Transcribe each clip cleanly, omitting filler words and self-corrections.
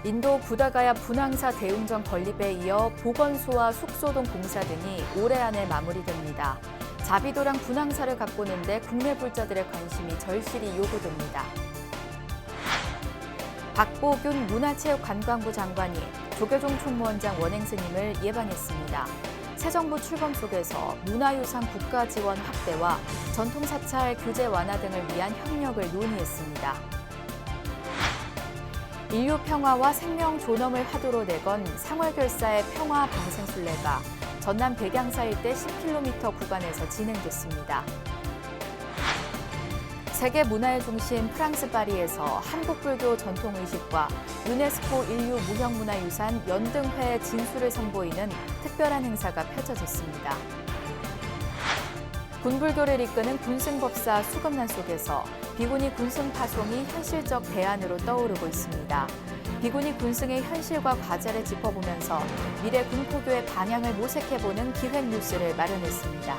인도 부다가야 분황사 대웅전 건립에 이어 보건소와 숙소동 공사 등이 올해 안에 마무리됩니다. 자비도량 분황사를 가꾸는데 국내 불자들의 관심이 절실히 요구됩니다. 박보균 문화체육관광부 장관이 조계종 총무원장 원행 스님을 예방했습니다. 새 정부 출범 속에서 문화유산 국가 지원 확대와 전통사찰 규제 완화 등을 위한 협력을 논의했습니다. 인류 평화와 생명 존엄을 화두로 내건 상월결사의 평화 방생순례가 전남 백양사 일대 10km 구간에서 진행됐습니다. 세계 문화의 중심 프랑스 파리에서 한국 불교 전통의식과 유네스코 인류 무형문화유산 연등회 진수를 선보이는 특별한 행사가 펼쳐졌습니다. 군불교를 이끄는 군승법사 수금난 속에서 비구니 군승 파송이 현실적 대안으로 떠오르고 있습니다. 비구니 군승의 현실과 과제를 짚어보면서 미래 군포교의 방향을 모색해보는 기획 뉴스를 마련했습니다.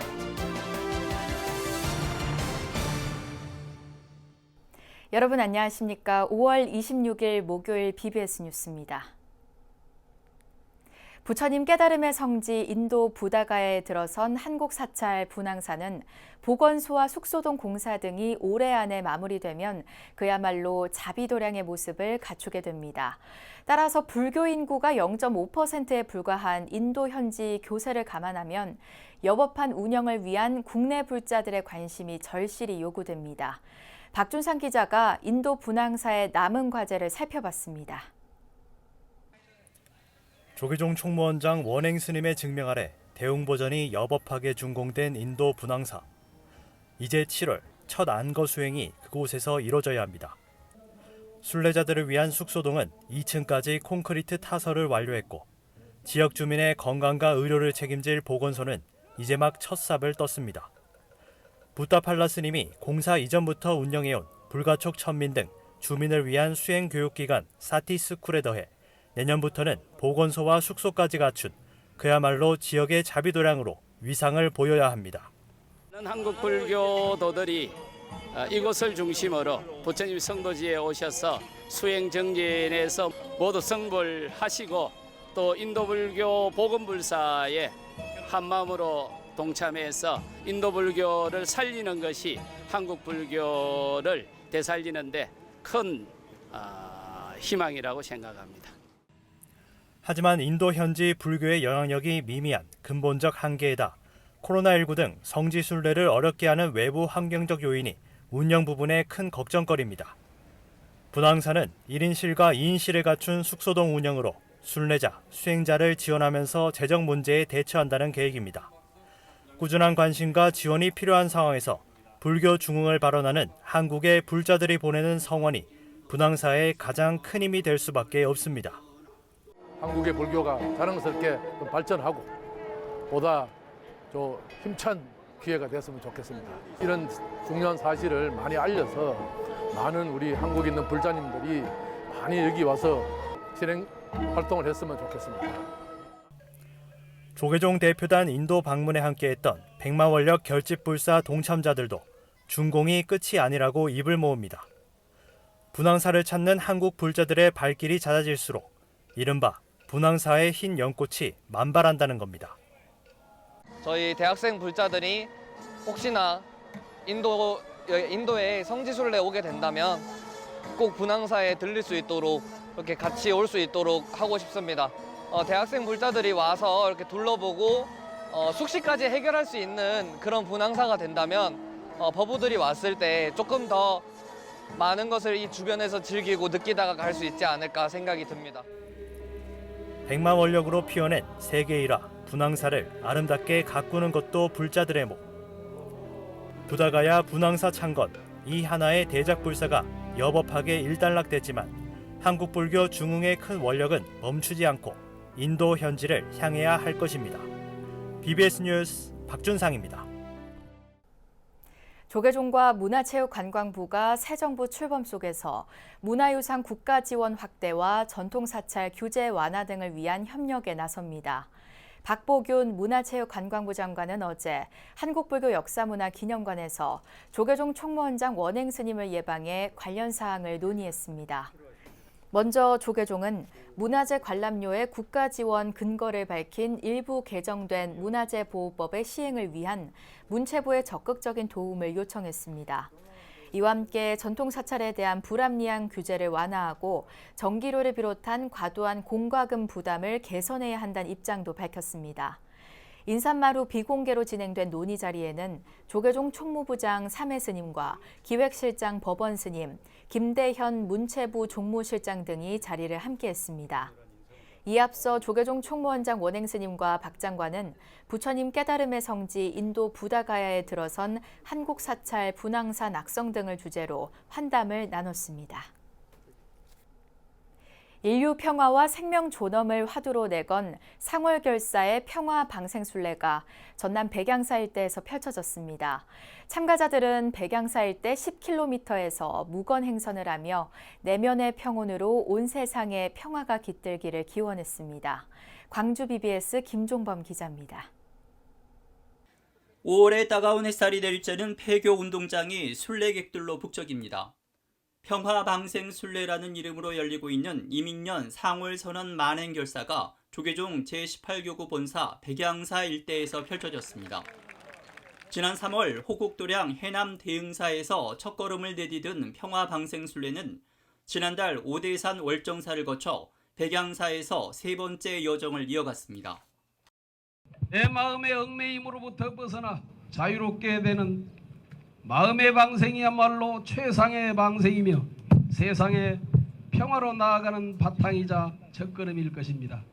여러분 안녕하십니까? 5월 26일 목요일 BBS 뉴스입니다. 부처님 깨달음의 성지 인도 부다가야에 들어선 한국 사찰 분황사는 보건소와 숙소동 공사 등이 올해 안에 마무리되면 그야말로 자비도량의 모습을 갖추게 됩니다. 따라서 불교 인구가 0.5%에 불과한 인도 현지 교세를 감안하면 여법한 운영을 위한 국내 불자들의 관심이 절실히 요구됩니다. 박준상 기자가 인도 분황사의 남은 과제를 살펴봤습니다. 조계종 총무원장 원행 스님의 증명 아래 대웅보전이 여법하게 준공된 인도 분황사. 이제 7월 첫 안거 수행이 그곳에서 이뤄져야 합니다. 순례자들을 위한 숙소동은 2층까지 콘크리트 타설을 완료했고 지역 주민의 건강과 의료를 책임질 보건소는 이제 막 첫 삽을 떴습니다. 부타팔라 스님이 공사 이전부터 운영해온 불가촉 천민 등 주민을 위한 수행 교육기관 사티스쿨에 더해 내년부터는 보건소와 숙소까지 갖춘 그야말로 지역의 자비도량으로 위상을 보여야 합니다. 한국 불교도들이 이곳을 중심으로 부처님 성도지에 오셔서 수행 정진에서 모두 성불하시고 또 인도 불교 복음불사에 한마음으로 동참해서 인도 불교를 살리는 것이 한국 불교를 되살리는데 큰 희망이라고 생각합니다. 하지만 인도 현지 불교의 영향력이 미미한 근본적 한계에다 코로나19 등 성지 순례를 어렵게 하는 외부 환경적 요인이 운영 부분에 큰 걱정거리입니다. 분황사는 1인실과 2인실을 갖춘 숙소동 운영으로 순례자, 수행자를 지원하면서 재정 문제에 대처한다는 계획입니다. 꾸준한 관심과 지원이 필요한 상황에서 불교 중흥을 발언하는 한국의 불자들이 보내는 성원이 분황사의 가장 큰 힘이 될 수밖에 없습니다. 한국의 불교가 자랑스럽게 좀 발전하고 보다 좀 힘찬 기회가 됐으면 좋겠습니다. 이런 중요한 사실을 많이 알려서 많은 우리 한국에 있는 불자님들이 많이 여기 와서 실행 활동을 했으면 좋겠습니다. 조계종 대표단 인도 방문에 함께했던 백마원력 결집불사 동참자들도 준공이 끝이 아니라고 입을 모읍니다. 분황사를 찾는 한국 불자들의 발길이 잦아질수록 이른바 분황사의 흰 연꽃이 만발한다는 겁니다. 저희 대학생 불자들이 혹시나 인도에 성지순례 오게 된다면 꼭 분황사에 들릴 수 있도록 이렇게 같이 올 수 있도록 하고 싶습니다. 대학생 불자들이 와서 이렇게 둘러보고 숙식까지 해결할 수 있는 그런 분황사가 된다면 법우들이 왔을 때 조금 더 많은 것을 이 주변에서 즐기고 느끼다가 갈 수 있지 않을까 생각이 듭니다. 백마원력으로 피워낸 세계 일화 분황사를 아름답게 가꾸는 것도 불자들의 목. 부다가야 분황사 창건 이 하나의 대작불사가 여법하게 일단락됐지만 한국 불교 중흥의 큰 원력은 멈추지 않고 인도 현지를 향해야 할 것입니다. BBS 뉴스 박준상입니다. 조계종과 문화체육관광부가 새 정부 출범 속에서 문화유산 국가 지원 확대와 전통사찰 규제 완화 등을 위한 협력에 나섭니다. 박보균 문화체육관광부 장관은 어제 먼저 조계종은 문화재 관람료의 국가 지원 근거를 밝힌 일부 개정된 문화재보호법의 시행을 위한 문체부의 적극적인 도움을 요청했습니다. 이와 함께 전통 사찰에 대한 불합리한 규제를 완화하고 전기료를 비롯한 과도한 공과금 부담을 개선해야 한다는 입장도 밝혔습니다. 인산마루 비공개로 진행된 논의 자리에는 조계종 총무부장 3회 스님과 기획실장 법원 스님, 김대현 문체부 종무실장 등이 자리를 함께했습니다. 이에 앞서 조계종 총무원장 원행 스님과 박 장관은 부처님 깨달음의 성지 인도 부다가야에 들어선 한국 사찰 분황사 낙성 등을 주제로 환담을 나눴습니다. 인류 평화와 생명 존엄을 화두로 내건 상월결사의 평화 방생순례가 전남 백양사 일대에서 펼쳐졌습니다. 참가자들은 백양사 일대 10km에서 무건 행선을 하며 내면의 평온으로 온 세상에 평화가 깃들기를 기원했습니다. 광주 BBS 김종범 기자입니다. 5월에 따가운 햇살이 내릴 때는 폐교 운동장이 순례객들로 북적입니다. 평화방생순례라는 이름으로 열리고 있는 이민년 상월선언 만행결사가 조계종 제18교구 본사 백양사 일대에서 펼쳐졌습니다. 지난 3월 호국도량 해남 대흥사에서 첫걸음을 내디딘 평화방생순례는 지난달 오대산 월정사를 거쳐 백양사에서 세 번째 여정을 이어갔습니다. 내 마음의 얽매임으로부터 벗어나 자유롭게 되는 마음의 방생이야말로 최상의 방생이며 세상의 평화로 나아가는 바탕이자 첫걸음일 것입니다.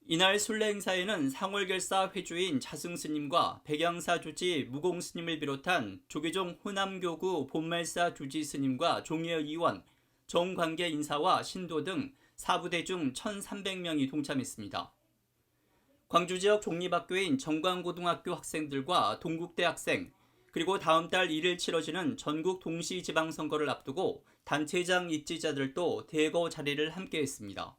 이날 순례 행사에는 상월결사 회주인 자승스님과 백양사 주지 무공스님을 비롯한 조계종 호남교구 본말사 주지 스님과 종회의원, 정관계 인사와 신도 등 사부대 중 1,300명이 동참했습니다. 광주 지역 종립학교인 정광고등학교 학생들과 동국대 학생, 그리고 다음 달 1일 치러지는 전국 동시지방선거를 앞두고 단체장 입지자들도 대거 자리를 함께했습니다.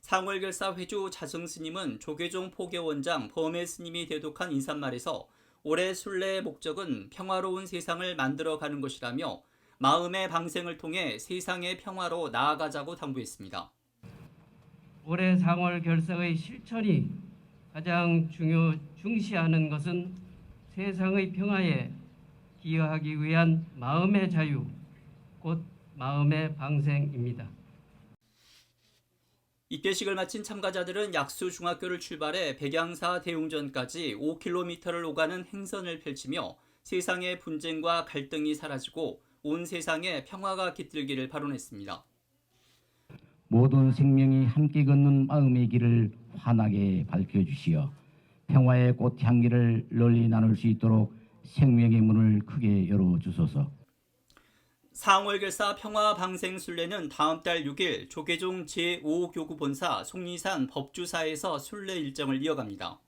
상월결사 회주 자승스님은 조계종 포교원장 범해 스님이 대독한 인사말에서 올해 순례의 목적은 평화로운 세상을 만들어가는 것이라며 마음의 방생을 통해 세상의 평화로 나아가자고 당부했습니다. 올해 상월결사의 실천이 가장 중시하는 것은 세상의 평화에 기여하기 위한 마음의 자유, 곧 마음의 방생입니다. 입대식을 마친 참가자들은 약수중학교를 출발해 백양사 대웅전까지 5km를 오가는 행선을 펼치며 세상의 분쟁과 갈등이 사라지고 온 세상에 평화가 깃들기를 발언했습니다. 모든 생명이 함께 걷는 마음의 길을 환하게 밝혀주시어 평화의 꽃향기를 널리 나눌 수 있도록 생명의 문을 크게 열어주소서. 상월결사 평화방생순례는 다음 달 6일 조계종 제5교구 본사 속리산 법주사에서 순례 일정을 이어갑니다.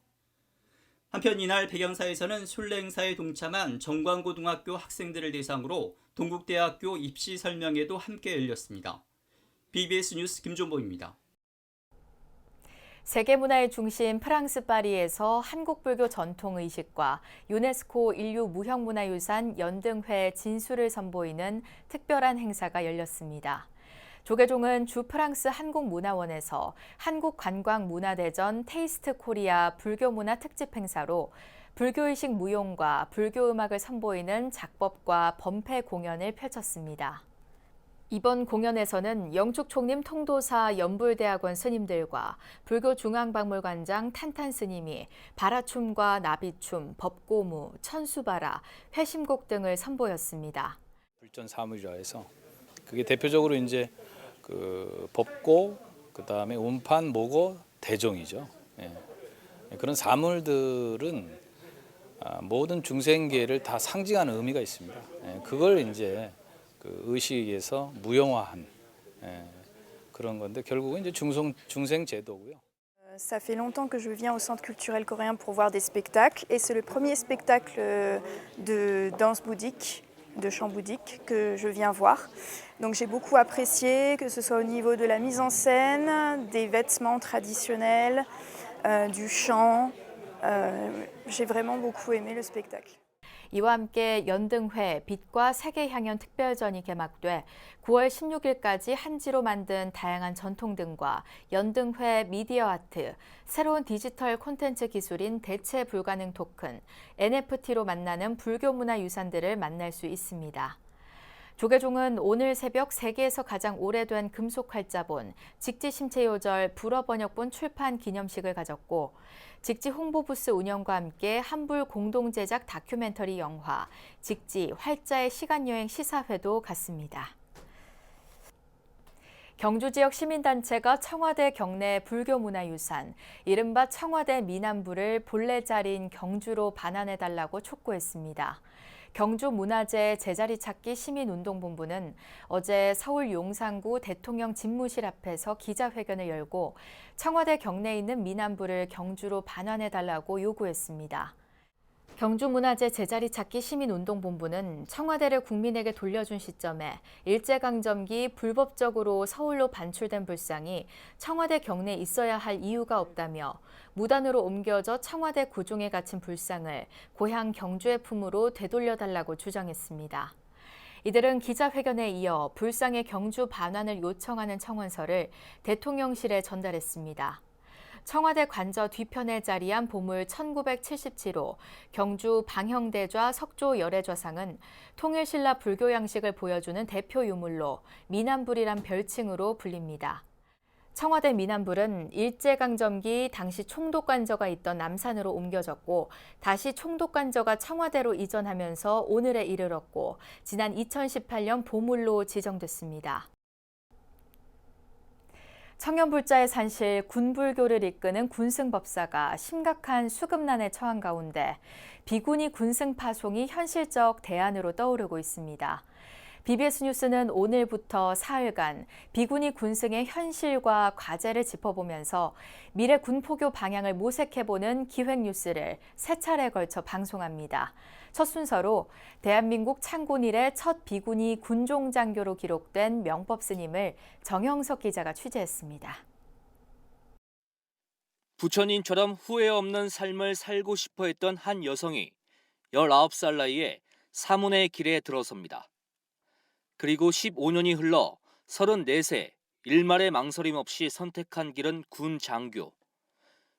한편 이날 백양사에서는 순례 행사에 동참한 정광고등학교 학생들을 대상으로 동국대학교 입시 설명회도 함께 열렸습니다. BBS 뉴스 김종보입니다. 세계문화의 중심 프랑스 파리에서 한국불교 전통의식과 유네스코 인류무형문화유산 연등회 진수를 선보이는 특별한 행사가 열렸습니다. 조계종은 주 프랑스 한국문화원에서 한국관광문화대전 테이스트 코리아 불교문화 특집 행사로 불교의식 무용과 불교음악을 선보이는 작법과 범패 공연을 펼쳤습니다. 이번 공연에서는 영축총림 통도사 연불대학원 스님들과 불교중앙박물관장 탄탄 스님이 바라춤과 나비춤, 법고무, 천수바라, 회심곡 등을 선보였습니다. 불전 사물이라 해서 그게 대표적으로 이제 그 법고, 그다음에 운판, 모고, 대종이죠. 예. 그런 사물들은 모든 중생계를 다 상징하는 의미가 있습니다. 예. 그걸 이제 그 의식에서 무용화한 그런 건데 결국은 이제 중생 제도고요. Ça fait longtemps que je viens au Centre culturel coréen pour voir des spectacles et c'est le premier spectacle de danse bouddhique, de chant bouddhique que je viens voir. Donc j'ai beaucoup apprécié, que ce soit au niveau de la mise en scène, des vêtements traditionnels, du chant. J'ai vraiment beaucoup aimé le spectacle. 이와 함께 연등회 빛과 세계향연 특별전이 개막돼 9월 16일까지 한지로 만든 다양한 전통등과 연등회 미디어 아트, 새로운 디지털 콘텐츠 기술인 대체 불가능 토큰, NFT로 만나는 불교 문화 유산들을 만날 수 있습니다. 조계종은 오늘 새벽 세계에서 가장 오래된 금속 활자본, 직지 심체요절 불어 번역본 출판 기념식을 가졌고, 직지 홍보 부스 운영과 함께 한불 공동 제작 다큐멘터리 영화, 직지 활자의 시간여행 시사회도 갔습니다. 경주 지역 시민단체가 청와대 경내 불교문화유산, 이른바 청와대 미남부를 본래 자리인 경주로 반환해달라고 촉구했습니다. 경주문화재 제자리 찾기 시민운동본부는 어제 서울 용산구 대통령 집무실 앞에서 기자회견을 열고 청와대 경내에 있는 미남부를 경주로 반환해달라고 요구했습니다. 경주문화재 제자리 찾기 시민운동본부는 청와대를 국민에게 돌려준 시점에 일제강점기 불법적으로 서울로 반출된 불상이 청와대 경내에 있어야 할 이유가 없다며 무단으로 옮겨져 청와대 구중에 갇힌 불상을 고향 경주의 품으로 되돌려달라고 주장했습니다. 이들은 기자회견에 이어 불상의 경주 반환을 요청하는 청원서를 대통령실에 전달했습니다. 청와대 관저 뒤편에 자리한 보물 1977호 경주 방형대좌 석조 열애좌상은 통일신라 불교 양식을 보여주는 대표 유물로 미남불이란 별칭으로 불립니다. 청와대 미남불은 일제강점기 당시 총독관저가 있던 남산으로 옮겨졌고 다시 총독관저가 청와대로 이전하면서 오늘에 이르렀고 지난 2018년 보물로 지정됐습니다. 청년불자의 산실 군불교를 이끄는 군승법사가 심각한 수급난에 처한 가운데 비구니 군승 파송이 현실적 대안으로 떠오르고 있습니다. BBS 뉴스는 오늘부터 사흘간 비구니 군승의 현실과 과제를 짚어보면서 미래 군포교 방향을 모색해보는 기획 뉴스를 세 차례에 걸쳐 방송합니다. 첫 순서로 대한민국 창군 이래 첫 비구니 군종장교로 기록된 명법 스님을 정영석 기자가 취재했습니다. 부처님처럼 후회 없는 삶을 살고 싶어 했던 한 여성이 19살 나이에 사문의 길에 들어섭니다. 그리고 15년이 흘러 34세 일말의 망설임 없이 선택한 길은 군 장교.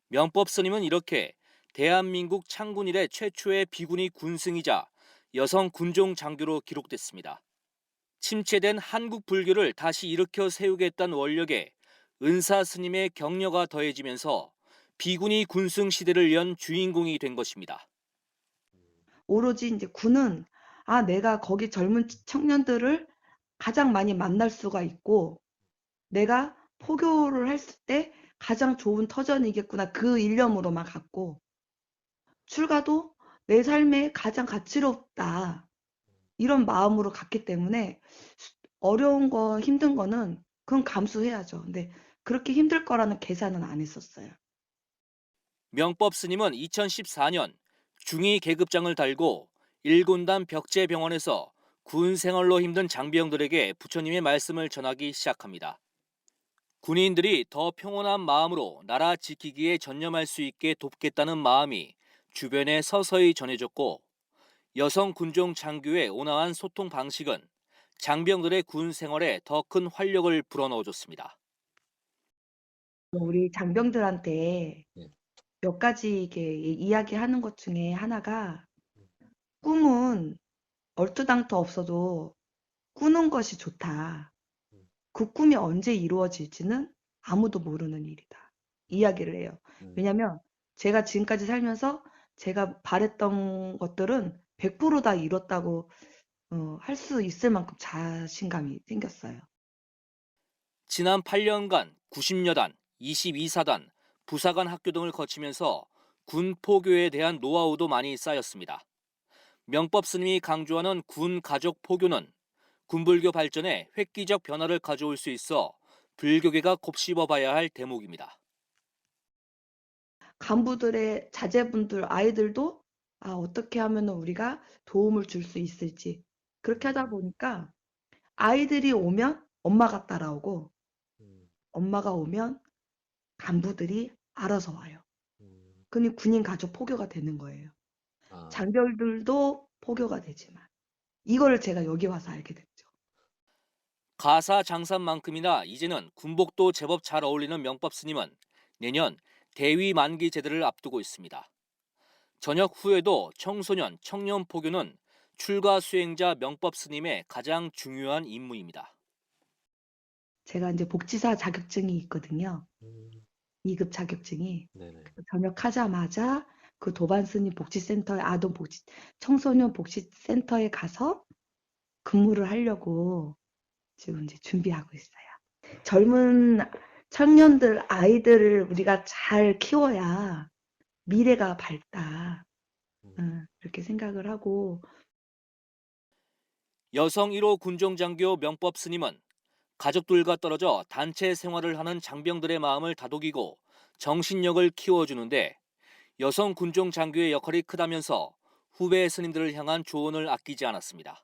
명법 스님은 이렇게 대한민국 창군 이래 최초의 비구니 군승이자 여성 군종 장교로 기록됐습니다. 침체된 한국 불교를 다시 일으켜 세우겠다는 원력에 은사 스님의 격려가 더해지면서 비구니 군승 시대를 연 주인공이 된 것입니다. 오로지 이제 군은 내가 거기 젊은 청년들을 가장 많이 만날 수가 있고 내가 포교를 했을 때 가장 좋은 터전이겠구나 그 일념으로만 갔고 출가도 내 삶에 가장 가치롭다 이런 마음으로 갔기 때문에 어려운 거 힘든 거는 그건 감수해야죠. 근데 그렇게 힘들 거라는 계산은 안 했었어요. 명법 스님은 2014년 중위 계급장을 달고 1군단 벽제병원에서 군 생활로 힘든 장병들에게 부처님의 말씀을 전하기 시작합니다. 군인들이 더 평온한 마음으로 나라 지키기에 전념할 수 있게 돕겠다는 마음이 주변에 서서히 전해졌고 여성 군종 장교의 온화한 소통 방식은 장병들의 군 생활에 더 큰 활력을 불어넣어줬습니다. 우리 장병들한테 몇 가지 이게 이야기하는 것 중에 하나가 꿈은 얼토당토 없어도 꾸는 것이 좋다. 그 꿈이 언제 이루어질지는 아무도 모르는 일이다. 이야기를 해요. 왜냐하면 제가 지금까지 살면서 제가 바랬던 것들은 100% 다 이뤘다고 할 수 있을 만큼 자신감이 생겼어요. 지난 8년간 90여 단, 22사단, 부사관 학교 등을 거치면서 군 포교에 대한 노하우도 많이 쌓였습니다. 명법 스님이 강조하는 군 가족 포교는 군불교 발전에 획기적 변화를 가져올 수 있어 불교계가 곱씹어봐야 할 대목입니다. 간부들의 자제분들, 아이들도 어떻게 하면 우리가 도움을 줄 수 있을지 그렇게 하다 보니까 아이들이 오면 엄마가 따라오고 엄마가 오면 간부들이 알아서 와요. 그니 군인 가족 포교가 되는 거예요. 장병들도 포교가 되지만 이거를 제가 여기 와서 알게 됐죠. 가사 장산만큼이나 이제는 군복도 제법 잘 어울리는 명법 스님은 내년 대위 만기 제대를 앞두고 있습니다. 전역 후에도 청소년, 청년 포교는 출가 수행자 명법 스님의 가장 중요한 임무입니다. 제가 이제 복지사 자격증이 있거든요. 2급 자격증이. 전역하자마자 그 도반 스님 복지센터에 청소년 복지센터에 가서 근무를 하려고 지금 이제 준비하고 있어요. 젊은 청년들, 아이들을 우리가 잘 키워야 미래가 밝다. 이렇게 생각을 하고. 여성 1호 군종장교 명법 스님은 가족들과 떨어져 단체 생활을 하는 장병들의 마음을 다독이고 정신력을 키워주는데 여성 군종 장교의 역할이 크다면서 후배 스님들을 향한 조언을 아끼지 않았습니다.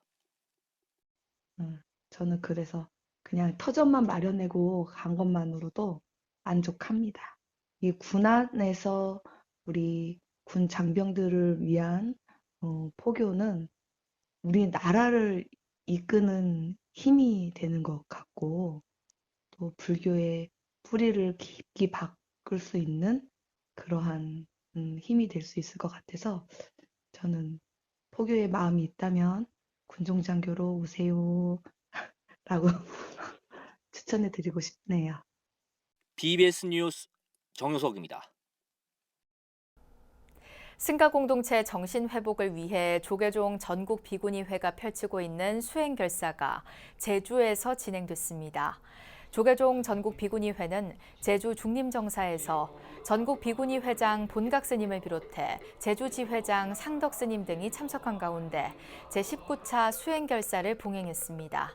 저는 그래서 그냥 터전만 마련하고 간 것만으로도 만족합니다. 이 군안에서 우리 군 장병들을 위한 포교는 우리 나라를 이끄는 힘이 되는 것 같고 또 불교의 뿌리를 깊이 박을 수 있는 그러한 힘이 될 수 있을 것 같아서 저는 포교의 마음이 있다면 군종장교로 오세요 라고 추천해 드리고 싶네요. BBS 뉴스 정효석입니다. 승가 공동체 정신 회복을 위해 조계종 전국 비구니회가 펼치고 있는 수행 결사가 제주에서 진행됐습니다. 조계종 전국 비구니회는 제주 중림정사에서 전국 비구니 회장 본각 스님을 비롯해 제주 지회장 상덕 스님 등이 참석한 가운데 제19차 수행 결사를 봉행했습니다.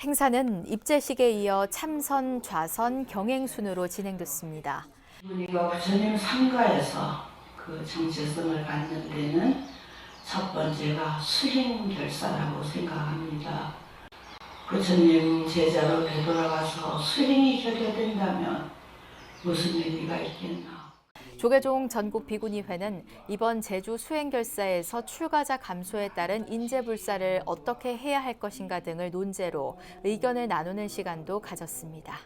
행사는 입제식에 이어 참선, 좌선, 경행 순으로 진행됐습니다. 비구니가 부처님 상가에서 그 정체성을 갖는 데는 첫 번째가 수행 결사라고 생각합니다. 부처님 제자로 되돌아가서 수행이 결여된다면 무슨 의미가 있겠나. 조계종 전국 비구니회는 이번 제주 수행결사에서 출가자 감소에 따른 인재불사를 어떻게 해야 할 것인가 등을 논제로 의견을 나누는 시간도 가졌습니다.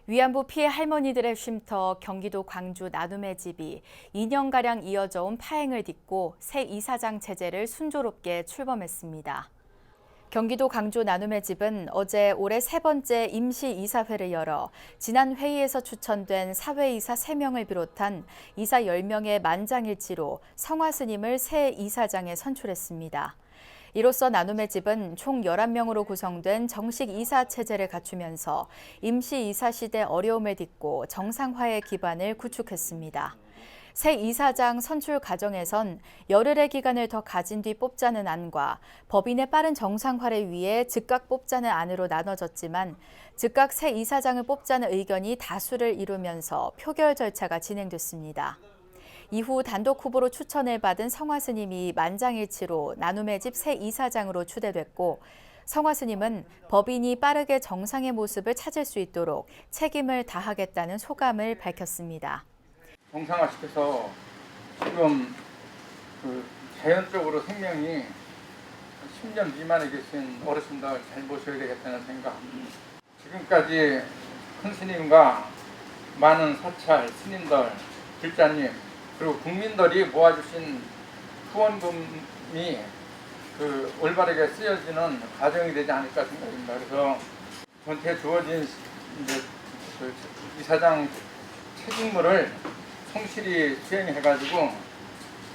위안부 피해 할머니들의 쉼터 경기도 광주 나눔의 집이 2년가량 이어져 온 파행을 딛고 새 이사장 체제를 순조롭게 출범했습니다. 경기도 광주 나눔의 집은 어제 올해 세 번째 임시이사회를 열어 지난 회의에서 추천된 사회이사 3명을 비롯한 이사 10명의 만장일치로 성화 스님을 새 이사장에 선출했습니다. 이로써 나눔의 집은 총 11명으로 구성된 정식 이사 체제를 갖추면서 임시이사 시대 어려움을 딛고 정상화의 기반을 구축했습니다. 새 이사장 선출 과정에선 열흘의 기간을 더 가진 뒤 뽑자는 안과 법인의 빠른 정상화를 위해 즉각 뽑자는 안으로 나눠졌지만 즉각 새 이사장을 뽑자는 의견이 다수를 이루면서 표결 절차가 진행됐습니다. 이후 단독 후보로 추천을 받은 성화 스님이 만장일치로 나눔의 집 새 이사장으로 추대됐고 성화 스님은 법인이 빠르게 정상의 모습을 찾을 수 있도록 책임을 다하겠다는 소감을 밝혔습니다. 정상화시켜서 지금 그 자연적으로 생명이 10년 미만에 계신 어르신들 잘 모셔야 되겠다는 생각. 지금까지 큰 스님과 많은 사찰 스님들, 길자님 그리고 국민들이 모아주신 후원금이 그 올바르게 쓰여지는 과정이 되지 않을까 생각합니다. 그래서 저한테 주어진 이제 그 이사장 책임물을 성실히 수행해가지고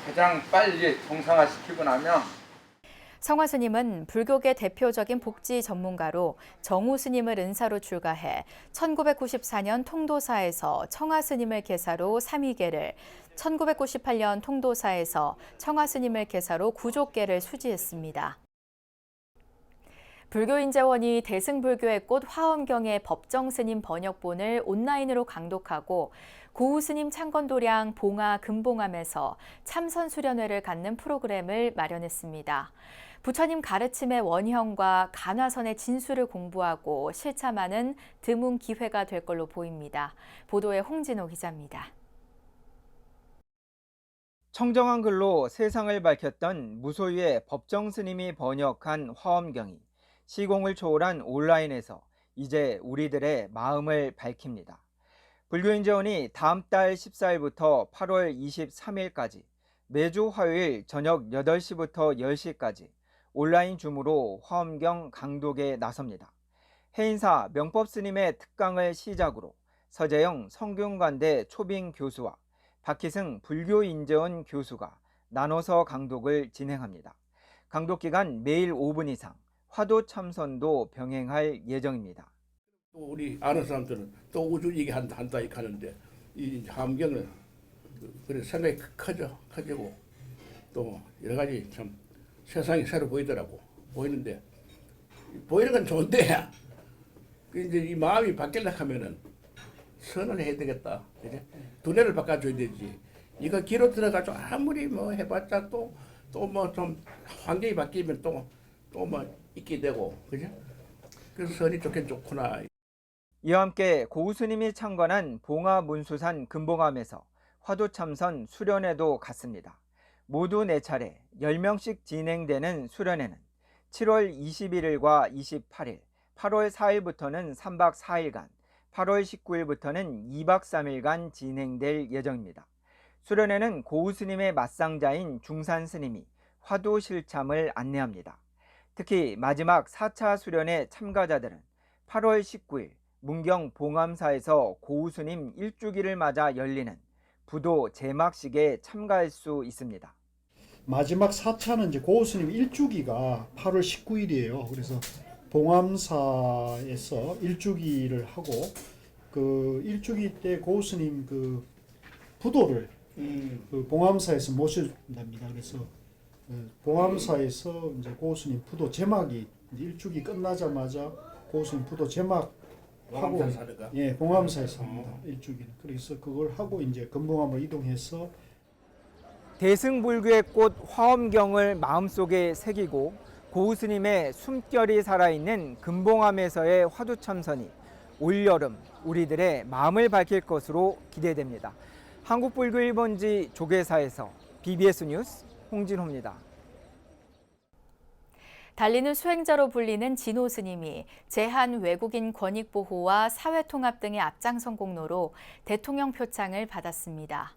가장 빨리 정상화시키고 나면. 성화 스님은 불교계 대표적인 복지 전문가로 정우 스님을 은사로 출가해 1994년 통도사에서 청하 스님을 계사로 3위계를, 1998년 통도사에서 청하 스님을 계사로 구족계를 수지했습니다. 불교인재원이 대승불교의 꽃 화엄경의 법정스님 번역본을 온라인으로 강독하고 고우스님 창건도량 봉화 금봉함에서 참선 수련회를 갖는 프로그램을 마련했습니다. 부처님 가르침의 원형과 간화선의 진수를 공부하고 실참하는 드문 기회가 될 걸로 보입니다. 보도에 홍진호 기자입니다. 청정한 글로 세상을 밝혔던 무소유의 법정 스님이 번역한 화엄경이 시공을 초월한 온라인에서 이제 우리들의 마음을 밝힙니다. 불교인재원이 다음 달 14일부터 8월 23일까지 매주 화요일 저녁 8시부터 10시까지 온라인 줌으로 화엄경 강독에 나섭니다. 해인사 명법스님의 특강을 시작으로 서재영 성균관대 초빙 교수와 박희승 불교인재원 교수가 나눠서 강독을 진행합니다. 강독 기간 매일 5분 이상, 화도 참선도 병행할 예정입니다. 또 우리 아는 사람들은 또 우주 얘기한다 이렇게 하는데 이 화엄경은 그래 생각이 커지고 또 여러 가지 참 세상이 새로 보이는데 보이는 건 좋은데 이제 이 마음이 바뀌려고 하면은 선을 해야 되겠다. 그죠? 두뇌를 바꿔줘야 되지. 이거 귀로 들어가지고 아무리 뭐 해봤자 또 뭐 좀 환경이 바뀌면 또 뭐 있게 되고, 그죠? 그래서 선이 좋긴 좋구나. 이와 함께 고우스님이 창건한 봉화문수산 금봉암에서 화두참선 수련회도 갔습니다. 모두 4차례 10명씩 진행되는 수련회는 7월 21일과 28일, 8월 4일부터는 3박 4일간, 8월 19일부터는 2박 3일간 진행될 예정입니다. 수련회는 고우스님의 맞상자인 중산스님이 화두 실참을 안내합니다. 특히 마지막 4차 수련회 참가자들은 8월 19일 문경 봉암사에서 고우스님 일주기를 맞아 열리는 부도 제막식에 참가할 수 있습니다. 마지막 4차는 이제 고우스님 일주기가 8월 19일이에요. 그래서 봉암사에서 일주기를 하고 그 일주기 때 고우스님 그 부도를 그 봉암사에서 모신답니다. 그래서 봉암사에서 이제 고우스님 부도 제막이 이제 일주기 끝나자마자 고우스님 부도 제막 하고 예, 봉암사에서 합니다. 일주기는. 그래서 그걸 하고 이제 금봉암으로 이동해서 대승불교의 꽃 화엄경을 마음속에 새기고 고우스님의 숨결이 살아있는 금봉암에서의 화두참선이 올여름 우리들의 마음을 밝힐 것으로 기대됩니다. 한국불교 1번지 조계사에서 BBS 뉴스 홍진호입니다. 달리는 수행자로 불리는 진호 스님이 제한 외국인 권익 보호와 사회통합 등의 앞장선 공로로 대통령 표창을 받았습니다.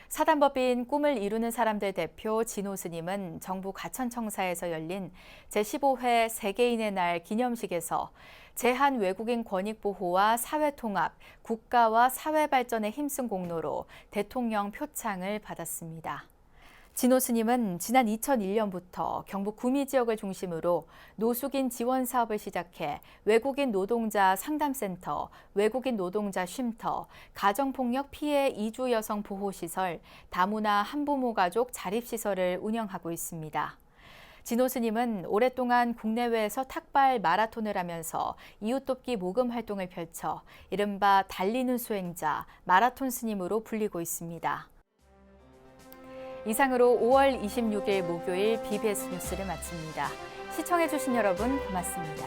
사단법인 꿈을 이루는 사람들 대표 진호 스님은 정부 가천청사에서 열린 제15회 세계인의 날 기념식에서 제한 외국인 권익 보호와 사회통합, 국가와 사회 발전에 힘쓴 공로로 대통령 표창을 받았습니다. 진호 스님은 지난 2001년부터 경북 구미 지역을 중심으로 노숙인 지원 사업을 시작해 외국인 노동자 상담센터, 외국인 노동자 쉼터, 가정폭력 피해 이주 여성 보호시설, 다문화 한부모 가족 자립시설을 운영하고 있습니다. 진호 스님은 오랫동안 국내외에서 탁발 마라톤을 하면서 이웃돕기 모금 활동을 펼쳐 이른바 달리는 수행자, 마라톤 스님으로 불리고 있습니다. 이상으로 5월 26일 목요일 BBS 뉴스를 마칩니다. 시청해주신 여러분 고맙습니다.